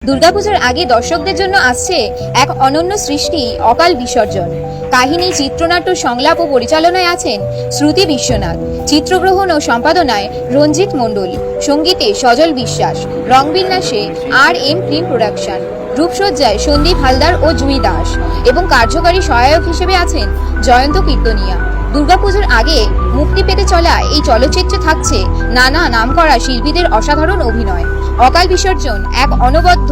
দুর্গাপুজোর আগে দর্শকদের জন্য আসছে এক অনন্য সৃষ্টি অকাল বিসর্জন। কাহিনী, চিত্রনাট্য, সংলাপ ও পরিচালনায় আছেন শ্রুতি বিশ্বনাথ, চিত্রগ্রহণ ও সম্পাদনায় রঞ্জিত মণ্ডল, সঙ্গীতে সজল বিশ্বাস, রংবিন্যাসে RM ফিল্ম প্রোডাকশন, রূপসজ্জায় সন্দীপ হালদার ও জুই দাস এবং কার্যকারী সহায়ক হিসেবে আছেন জয়ন্ত কীর্তনিয়া। দুর্গাপুজোর আগে মুক্তি পেতে চলা এই চলচ্চিত্রে থাকছে নানা নামকরা শিল্পীদের অসাধারণ অভিনয়। অকাল বিসর্জন এক অনবদ্য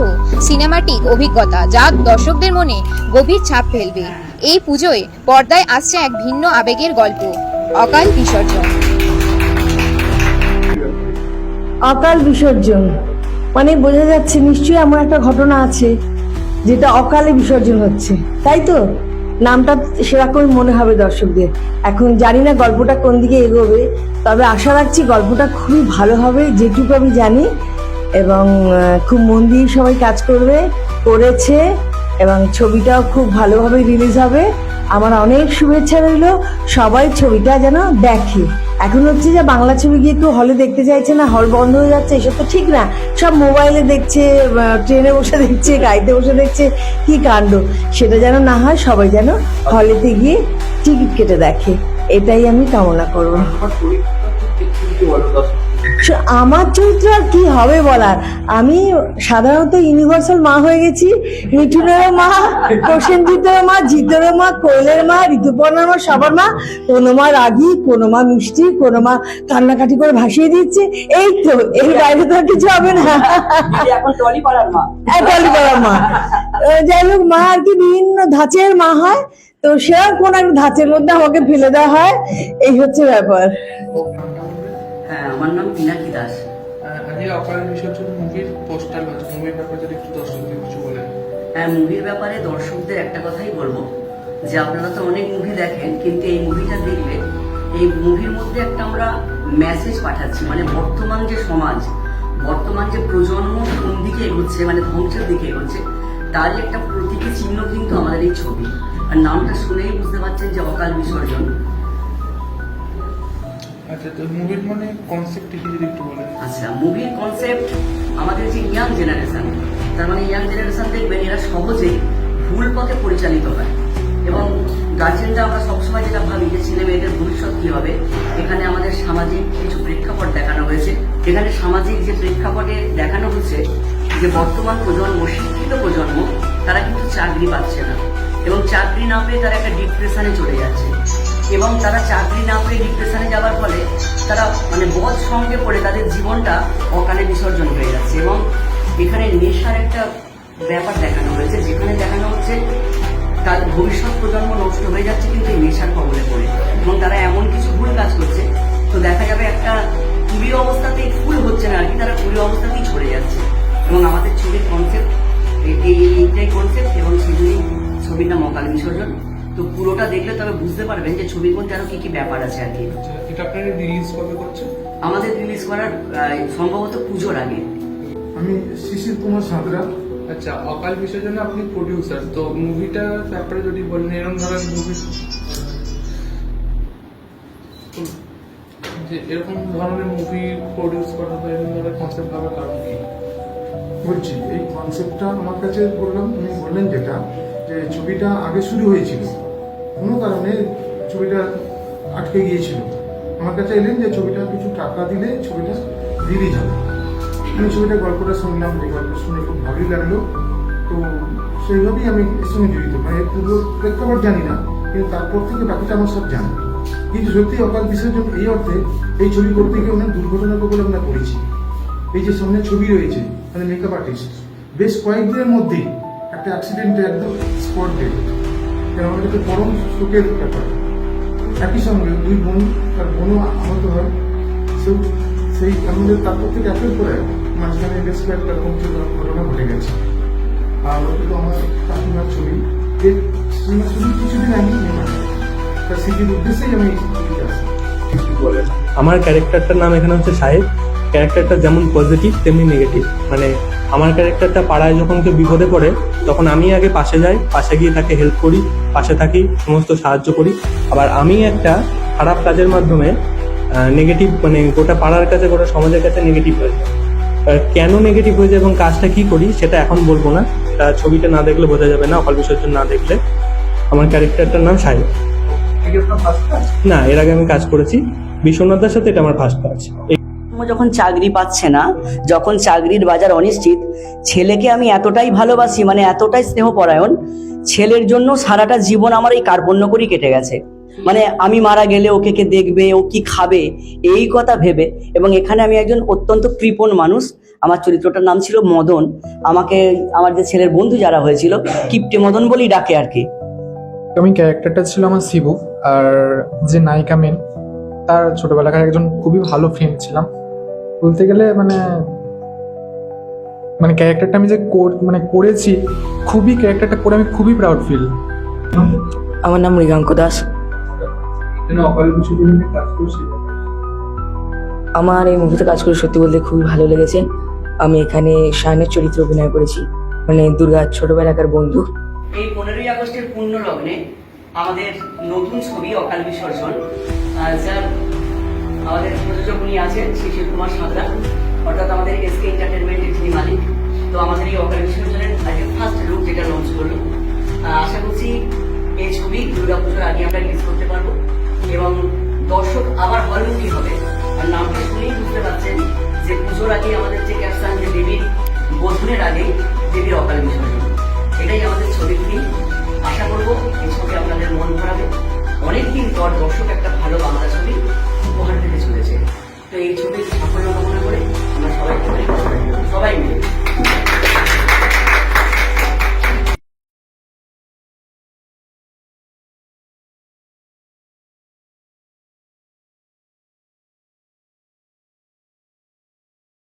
সিনেমাটিক অভিজ্ঞতা যা দর্শকদের মনে গভীর ছাপ ফেলবে। এই পুজোয় পর্দায় আসছে এক ভিন্ন আবেগের গল্প, অকাল বিসর্জন। অকাল বিসর্জন মানে বোঝা যাচ্ছে নিশ্চয়ই এমন একটা ঘটনা আছে যেটা অকালে বিসর্জন হচ্ছে, তাই তো? নামটা সেরকমই মনে হবে দর্শকদের। এখন জানি না গল্পটা কোন দিকে এগোবে, তবে আশা রাখছি গল্পটা খুবই ভালো হবে যেটুকু আমি জানি, এবং খুব মন দিয়ে সবাই কাজ করেছে এবং ছবিটাও খুব ভালোভাবে রিলিজ হবে। আমার অনেক শুভেচ্ছা রইল, সবাই ছবিটা যেন দেখে। এখন হচ্ছে যে বাংলা ছবি গিয়ে কেউ হলে দেখতে চাইছে না, হল বন্ধ হয়ে যাচ্ছে, এসব তো ঠিক না। সব মোবাইলে দেখছে, ট্রেনে বসে দেখছে, গাড়িতে বসে দেখছে, কি কাণ্ড। সেটা যেন না হয়, সবাই যেন হলেতে গিয়ে টিকিট কেটে দেখে, এটাই আমি কামনা করবো। আমার চরিত্র আর কি হবে বলার, আমি সাধারণত ইউনিভার্সাল মা হয়ে গেছি। মিঠুনেরও মা, প্রসেনজিতেরও মা, জিতেরও মা, কোয়েলের মা, ঋতুপর্ণার মা, সবার মা। কোনো মা রাগী, কোনো মা মিষ্টি, কোনো মা কান্নাকাটি করে ভাসিয়ে দিচ্ছে। এই তো, এর বাইরে তো আর কিছু হবে না। এখন টলি পাড়ার মা, টলি পাড়ার মা। যাই হোক, মা আর কি বিভিন্ন ধাঁচের মা হয়, তো সেরকম কোন এক ধাঁচের মধ্যে আমাকে ফেলে দেওয়া হয়, এই হচ্ছে ব্যাপার। হ্যাঁ, আমার নাম পিনাকি দাস। অকাল বিসর্জন মুভির পোস্টার আছে, মুভির ব্যাপারে যদি একটু দর্শকদের কিছু বলেন। হ্যাঁ, মুভির ব্যাপারে দর্শকদের একটা কথাই বলবো যে আপনারা তো অনেক মুভি দেখেন, কিন্তু এই মুভিটা দেখলে এই মুভির মধ্যে একটা আমরা মেসেজ পাঠাচ্ছি। মানে বর্তমান যে সমাজ, বর্তমান যে প্রজন্ম কোন দিকে এগোচ্ছে, মানে ধ্বংসের দিকে এগোচ্ছে, তারই একটা প্রতীকী চিহ্ন কিন্তু আমাদের এই ছবি। আর নামটা শুনেই বুঝতে পারছেন যে অকাল বিসর্জন। আচ্ছা, তো মুভির মানে কনসেপ্ট কি যদি একটু বলেন। আচ্ছা, মুভির কনসেপ্ট আমাদের যে ইয়াং জেনারেশন, তার মানে ইয়াং জেনারেশন দেখবেন এরা সহজেই ভুল পথে পরিচালিত হয়, এবং গার্জেনরা আমরা সবসময় যেটা ভাবি যে ছেলে মেয়েদের ভবিষ্যৎ কি হবে। এখানে আমাদের সামাজিক কিছু প্রেক্ষাপট দেখানো হয়েছে। এখানে সামাজিক যে প্রেক্ষাপটে দেখানো হচ্ছে যে বর্তমান প্রজন্ম, শিক্ষিত প্রজন্ম, তারা কিন্তু চাকরি পাচ্ছে না, এবং চাকরি না পেয়ে তারা একটা ডিপ্রেশনে চলে যাচ্ছে, এবং তারা চাকরি না পেয়ে ডিপ্রেশনে যাওয়ার ফলে তারা মানে বদ সঙ্গে পড়ে তাদের জীবনটা অকালে বিসর্জন হয়ে যাচ্ছে। এবং এখানে নেশার একটা ব্যাপার দেখানো হয়েছে, যেখানে দেখানো হচ্ছে তার ভবিষ্যৎ প্রজন্ম নষ্ট হয়ে যাচ্ছে কিন্তু এই নেশার কবলে পড়ে, এবং তারা এমন কিছু ভুল কাজ করছে, তো দেখা যাবে একটা কুড়ি অবস্থাতেই ফুল হচ্ছে না আর কি, তারা কুড়ি অবস্থাতেই ছড়ে যাচ্ছে। এবং আমাদের ছবির কনসেপ্ট এইটাই কনসেপ্ট, এবং সেগুলি ছবির নাম অকাল বিসর্জন। তো পুরোটা দেখলে তবে বুঝতে পারবেন যে ছবির মধ্যে আরো কি কি ব্যাপার আছে আর কি। এটা আপনারা রিলিজ কবে করছেন? আমাদের রিলিজ করার সম্ভবত পুজোর আগে। আমি শিশির কুমার সাঁতরা। আচ্ছা, অকাল বিসর্জনে আপনি প্রডিউসার, তো মুভিটার ব্যাপারে যদি বলেন, এরকম ধরনের মুভি যে এরকম ধরনের মুভি প্রডিউস করা বা এরকম ধরনের কনসেপ্ট ভাবার কারণ কি? বলছি, এই কনসেপ্টটা আমার কাছে বললাম, উনি বললেন যেটা যে ছবিটা আগে শুরু হয়েছিল, কোনো কারণে ছবিটা আটকে গিয়েছিল। আমার কাছে এলেন যে ছবিটা কিছু টাকা দিলে ছবিটা রিলিজ হবে। আমি ছবিটার গল্পটা শুনলাম, যে গল্প শুনে খুব ভালোই লাগলো, তো সেইভাবেই আমি এর সঙ্গে জড়িত। মানে পুরো প্রেক্ষাপট জানি না, কিন্তু তারপর থেকে বাকিটা আমার সব জানি। কিন্তু সত্যি অকাল বিসর্জন এই অর্থে, এই ছবি করতে গিয়ে অনেক দুর্ঘটনার কবলে আমরা পড়েছি। এই যে সামনে ছবি রয়েছে, মানে মেকআপ আর্টিস্ট বেশ কয়েকদিনের মধ্যেই একটা অ্যাক্সিডেন্টে একদম স্পট ডেড, আমাদের একটা পরম শোকের ব্যাপার। একই সঙ্গে দুই বোন, তার বোনও আহত হয়, সেই আমাদের তারপর থেকে অ্যাফেক্ট করে মাঝখানে বেশ কয়েকটা ঘটনা ঘটে গেছে। আর ওটা তো আমার কাকিমার ছবি, এর সিনেমা ছবি কিছুদিন আগে নেওয়া, তার স্মৃতির উদ্দেশ্যেই আমি ছবিতে আসি। আমার ক্যারেক্টারটার নাম এখানে হচ্ছে সাহেব। ক্যারেক্টারটা যেমন পজিটিভ তেমনি নেগেটিভ। মানে আমার ক্যারেক্টারটা পাড়ায় যখন কেউ বিপদে পড়ে তখন আমি আগে পাশে যাই, পাশে গিয়ে তাকে হেল্প করি, পাশে থাকি, সমস্ত সাহায্য করি। আবার আমি একটা খারাপ কাজের মাধ্যমে নেগেটিভ, মানে গোটা পাড়ার কাছে, গোটা সমাজের কাছে নেগেটিভ হয়ে যায়। কেন নেগেটিভ হয়ে যায় এবং কাজটা কি করি সেটা এখন বলবো না, ছবিটা না দেখলে বোঝা যাবে না, অকাল বিসর্জন না দেখলে। আমার ক্যারেক্টারটার নাম সাহেব। না, এর আগে আমি কাজ করেছি বিশ্বনাথদার সাথে, এটা আমার ফার্স্ট কাজ। যখন চাকরি পাচ্ছে না, যখন চাকরির বাজার অনিশ্চিত, ছেলেকে আমি এতটাই ভালোবাসি, মানে এতটাই স্নেহপরায়ণ, ছেলের জন্য সারাটা জীবন আমার এই কার্পণ্য করেই কেটে গেছে। মানে আমি মারা গেলে ওকে কে দেখবে, ও কি খাবে, এই কথা ভেবে। এবং এখানে আমি একজন অত্যন্ত কৃপণ মানুষ। আমার চরিত্রটার নাম ছিল মদন। আমাকে আমার যে ছেলের বন্ধু যারা হয়েছিল, কিপ্টে মদন বলেই ডাকে আর কি। আমি ক্যারেক্টারটা ছিল আমার শিবু, আর যে নায়িকা মেন তার ছোটবেলাকার একজন খুবই ভালো ফ্রেন্ড ছিলাম বলতে গেলে। মানে ক্যারেক্টারটা আমি যে করেছি, খুবই ক্যারেক্টারটা করে আমি খুবই প্রাউড ফিল। আমার নাম মৃগাঙ্ক দাস। অকাল বিসর্জন নিয়ে কাজ করছি। আমার এই মুভিতে কাজ করে সত্যি বলতে খুবই ভালো লেগেছে। আমি এখানে শায়নের চরিত্রে অভিনয় করেছি, মানে দুর্গার ছোটবেলাকার বন্ধু। এই 15ই আগস্টের পূর্ণ লগ্নে আমাদের নতুন ছবি অকাল বিসর্জন, যার আমাদের প্রযোজক উনি আছেন শিশির কুমার সাঁতরা, অর্থাৎ আমাদের এসকে এন্টারটেনমেন্টের যিনি মালিক। তো আমাদের এই অকাল বিসর্জনের আজকে ফার্স্ট লুক যেটা লঞ্চ করলো, আশা করছি এই ছবি দুর্গাপুজোর আগে আমরা রিলিজ করতে পারবো এবং দর্শক আবার হলমুখী হবে। আর নামটা শুনেই বুঝতে পারছেন যে পুজোর আগে আমাদের যে ক্যাপশন, যে দেবীর বোধনের আগে দেবীর অকাল বিসর্জন, এটাই আমাদের ছবির থিম। আশা করবো এই ছবি আপনাদের মন ভরাবে। অনেকদিন পর দর্শক একটা ভালো বাংলা ছবি উপহার দিতে চলেছে। তো এই ছবির